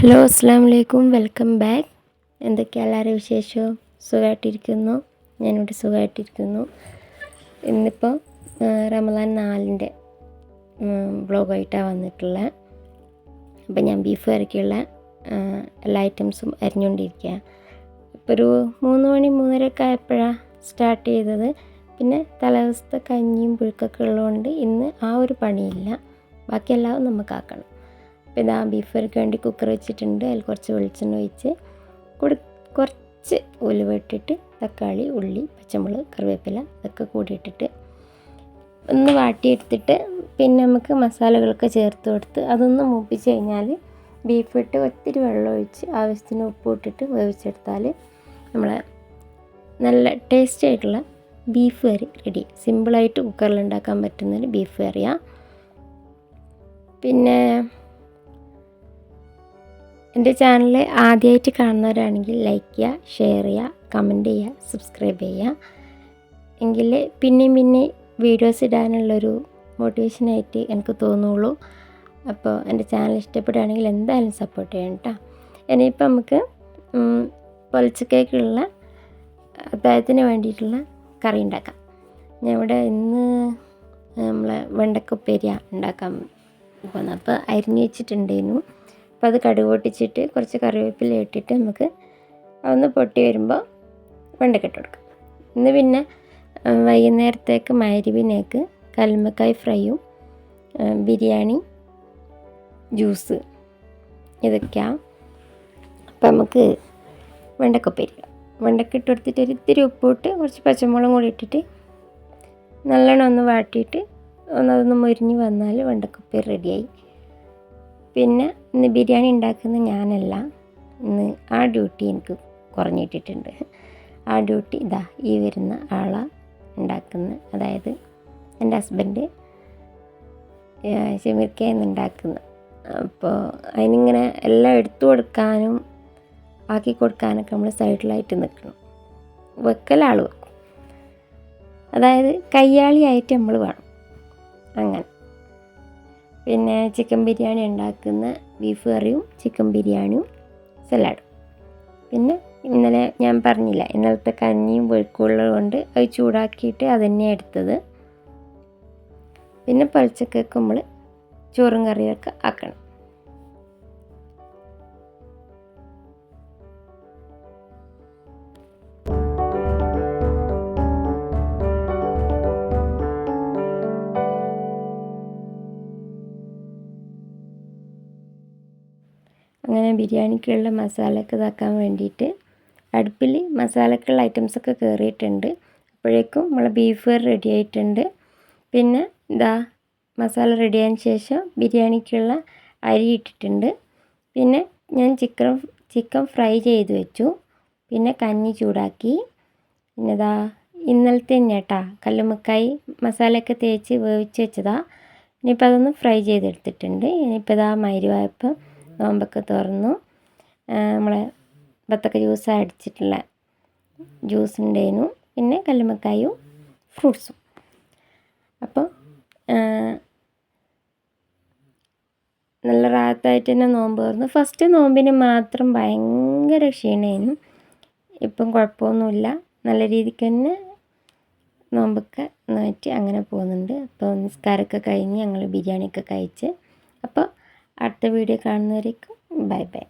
Hello അസ്സാം വലൈക്കും, welcome back. എന്തൊക്കെയാണ് എല്ലാവരും വിശേഷവും? സുഖമായിട്ടിരിക്കുന്നു. ഞാനിവിടെ സുഖമായിട്ടിരിക്കുന്നു. ഇന്നിപ്പോൾ റമദാൻ 4-ൻ്റെ വ്ളോഗായിട്ടാണ് വന്നിട്ടുള്ളത്. അപ്പോൾ ഞാൻ ബീഫ് കറിക്കുള്ള എല്ലാ ഐറ്റംസും അരിഞ്ഞുകൊണ്ടിരിക്കുക. ഇപ്പോൾ ഒരു 3 മണി 3:30 ആയപ്പോഴാണ് സ്റ്റാർട്ട് ചെയ്തത്. പിന്നെ തലേദിവസത്തെ കഞ്ഞിയും പുഴുക്കൊക്കെ ഉള്ളതുകൊണ്ട് ഇന്ന് ആ ഒരു പണിയില്ല. ബാക്കിയെല്ലാം നമുക്കാക്കണം. അപ്പോൾ ഇതാ ബീഫ് കറിക്ക് വേണ്ടി കുക്കർ വെച്ചിട്ടുണ്ട്. അതിൽ കുറച്ച് വെളിച്ചെണ്ണ ഒഴിച്ച് കുറച്ച് ഉലുവ ഇട്ടിട്ട് തക്കാളി, ഉള്ളി, പച്ചമുളക്, കറിവേപ്പില ഇതൊക്കെ കൂടി ഇട്ടിട്ട് ഒന്ന് വാട്ടിയെടുത്തിട്ട് പിന്നെ നമുക്ക് മസാലകളൊക്കെ ചേർത്ത് കൊടുത്ത് അതൊന്ന് മൂപ്പിച്ച് കഴിഞ്ഞാൽ ബീഫ് ഇട്ട് ഒത്തിരി വെള്ളം ഒഴിച്ച് ആവശ്യത്തിന് ഉപ്പ് ഇട്ടിട്ട് വേവിച്ചെടുത്താൽ നമ്മളെ നല്ല ടേസ്റ്റി ആയിട്ടുള്ള ബീഫ് കറി റെഡി. സിമ്പിളായിട്ട് കുക്കറിൽ ഉണ്ടാക്കാൻ പറ്റുന്നൊരു ബീഫ് കറിയാണ്. പിന്നെ എൻ്റെ ചാനൽ ആദ്യമായിട്ട് കാണുന്നവരാണെങ്കിൽ ലൈക്ക് ചെയ്യുക, ഷെയർ ചെയ്യുക, കമൻറ്റ് ചെയ്യുക, സബ്സ്ക്രൈബ് ചെയ്യുക. എങ്കിൽ പിന്നെയും വീഡിയോസ് ഇടാനുള്ളൊരു മോട്ടിവേഷനായിട്ട് എനിക്ക് തോന്നുള്ളൂ. അപ്പോൾ എൻ്റെ ചാനൽ ഇഷ്ടപ്പെടുകയാണെങ്കിൽ എന്തായാലും സപ്പോർട്ട് ചെയ്യണം കേട്ടോ. ഇനിയിപ്പോൾ നമുക്ക് പൊലച്ചക്കേക്കുള്ള അത്താഴത്തിന് വേണ്ടിയിട്ടുള്ള കറി ഉണ്ടാക്കാം. ഞാൻ ഇവിടെ ഇന്ന് നമ്മളെ വെണ്ടക്ക ഉപ്പേരിയാണ് ഉണ്ടാക്കാൻ പോകുന്നത്. അപ്പോൾ അരിഞ്ഞ് വെച്ചിട്ടുണ്ടായിരുന്നു. അപ്പോൾ അത് കടുക് പൊട്ടിച്ചിട്ട് കുറച്ച് കറിവേപ്പില ഇട്ടിട്ട് നമുക്ക് അതൊന്ന് പൊട്ടി വരുമ്പോൾ വെണ്ടയ്ക്ക ഇട്ട് കൊടുക്കാം. ഇന്ന് പിന്നെ വൈകുന്നേരത്തേക്ക് മഗ്‌രിബിനേക്ക് കല്ലുമ്മക്കായ് ഫ്രൈയും ബിരിയാണി, ജ്യൂസ് ഇതൊക്കെയാണ്. അപ്പോൾ നമുക്ക് വെണ്ടയ്ക്ക ഉപ്പേരി വെണ്ടയ്ക്ക ഇട്ട് കൊടുത്തിട്ട് ഒരിത്തിരി ഉപ്പിട്ട് കുറച്ച് പച്ചമുളകും കൂടി ഇട്ടിട്ട് നല്ലോണം ഒന്ന് വാട്ടിയിട്ട് അതൊന്ന് മൊരിഞ്ഞ് വന്നാൽ വെണ്ടയ്ക്ക ഉപ്പേരി റെഡിയായി. പിന്നെ ഇന്ന് ബിരിയാണി ഉണ്ടാക്കുന്ന ഞാനല്ല, ഇന്ന് ആ ഡ്യൂട്ടി എനിക്ക് കുറഞ്ഞിട്ടിട്ടുണ്ട്. ആ ഡ്യൂട്ടി ഇതാ ഈ വരുന്ന ആളാണ് ഉണ്ടാക്കുന്നത്. അതായത് എൻ്റെ ഹസ്ബൻഡ് ഷമീർക്കയെന്ന് ഉണ്ടാക്കുന്നത്. അപ്പോൾ അതിനിങ്ങനെ എല്ലാം എടുത്തു കൊടുക്കാനും ആക്കി കൊടുക്കാനൊക്കെ നമ്മൾ സൈഡിലായിട്ട് നിൽക്കണം. വെക്കലാൾ വെക്കും. അതായത് കയ്യാളിയായിട്ട് നമ്മൾ വേണം. അങ്ങനെ പിന്നെ ചിക്കൻ ബിരിയാണി ഉണ്ടാക്കുന്ന ബീഫ് കറിയും ചിക്കൻ ബിരിയാണിയും സലാഡും. പിന്നെ ഇന്നലെ ഞാൻ പറഞ്ഞില്ല, ഇന്നലത്തെ കഞ്ഞിയും പുഴുക്കുള്ളത് കൊണ്ട് അത് ചൂടാക്കിയിട്ട് അത് തന്നെയാണ് എടുത്തത്. പിന്നെ പൊലച്ചക്കേക്ക് നമ്മൾ ചോറും കറിയൊക്കെ ആക്കണം. അങ്ങനെ ബിരിയാണിക്കുള്ള മസാലയൊക്കെ ഇതാക്കാൻ വേണ്ടിയിട്ട് അടുപ്പിൽ മസാലക്കുള്ള ഐറ്റംസൊക്കെ കയറിയിട്ടുണ്ട്. അപ്പോഴേക്കും നമ്മളെ ബീഫ് കറി റെഡി ആയിട്ടുണ്ട്. പിന്നെ ഇതാ മസാല റെഡിയായതിന് ശേഷം ബിരിയാണിക്കുള്ള അരി ഇട്ടിട്ടുണ്ട്. പിന്നെ ഞാൻ ചിക്കൻ ഫ്രൈ ചെയ്ത് വെച്ചു. പിന്നെ കഞ്ഞി ചൂടാക്കി. പിന്നെ ഇതാ ഇന്നലത്തെ തന്നെ കേട്ടോ കല്ലുമ്മക്കായ് മസാലയൊക്കെ തേച്ച് വേവിച്ച് വെച്ചതാണ്. ഇനിയിപ്പോൾ അതൊന്ന് ഫ്രൈ ചെയ്തെടുത്തിട്ടുണ്ട്. ഇനിയിപ്പോൾ ഇതാ മഗ്‌രിബായപ്പോൾ നോമ്പൊക്കെ തുറന്നു. നമ്മളെ ബത്തക്ക ജ്യൂസ് അടിച്ചിട്ടുള്ള ജ്യൂസ് ഉണ്ടായിരുന്നു. പിന്നെ കല്ലുമ്മക്കായും ഫ്രൂട്ട്സും. അപ്പോൾ നല്ല റാഹത്തായിട്ട് തന്നെ നോമ്പ് തുറന്നു. ഫസ്റ്റ് നോമ്പിന് മാത്രം ഭയങ്കര ക്ഷീണമായിരുന്നു. ഇപ്പം കുഴപ്പമൊന്നുമില്ല, നല്ല രീതിക്ക് തന്നെ നോമ്പൊക്കെ നോറ്റ് അങ്ങനെ പോകുന്നുണ്ട്. അപ്പോൾ നിസ്കാരമൊക്കെ കഴിഞ്ഞ് ഞങ്ങൾ ബിരിയാണിയൊക്കെ കഴിച്ച്. അപ്പോൾ അടുത്ത വീഡിയോ കാണുന്നവരേക്കും ബൈ ബൈ.